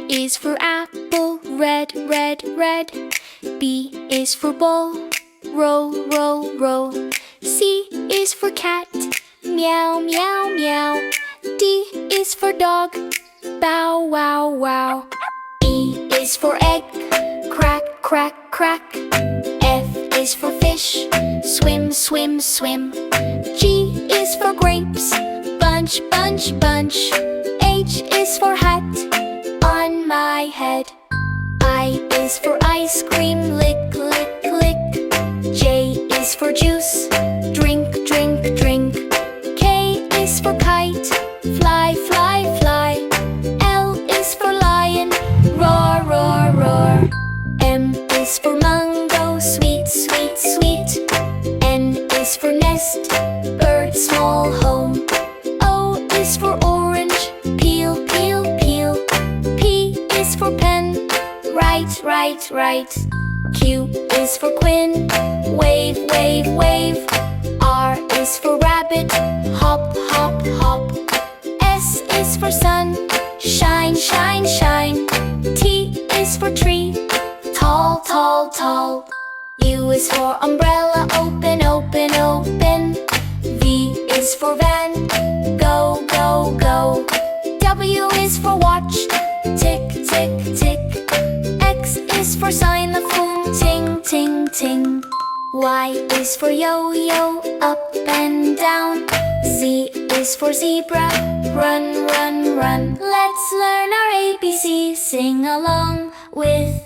is for apple, red, red, red. B is for ball, row, row, row. C is for cat, meow, meow, meow. D is for dog, bow, wow, wow. E is for egg, crack, crack, crack. F is for fish, swim, swim, swim. G is for grapes, bunch, bunch, bunch. H is for hat, on my head. I is for ice cream, lick, lick, lick. J is for juice, drink, drink, drink. K is for kite, fly, fly, fly. L is for lion, roar, roar, roar. M is for mango, sweet, sweet, sweet. N is for nest, bird, small home. O is for orange, peel, peel, peel. P is for pen, write, write, write. Q is for queen, wave, wave, wave. R is for rabbit, hop, hop, hop. S is for sun, shine, shine, shine. T is for tree, tall, tall, tall. U is for umbrella, open, open, open. V is for van, go, go, go. W is for watch, tick, tick, tick. X is for sign the phone, ting, ting, ting. Y is for yo-yo, up and down. Z is for zebra, run, run, run. Let's learn our ABC, sing along with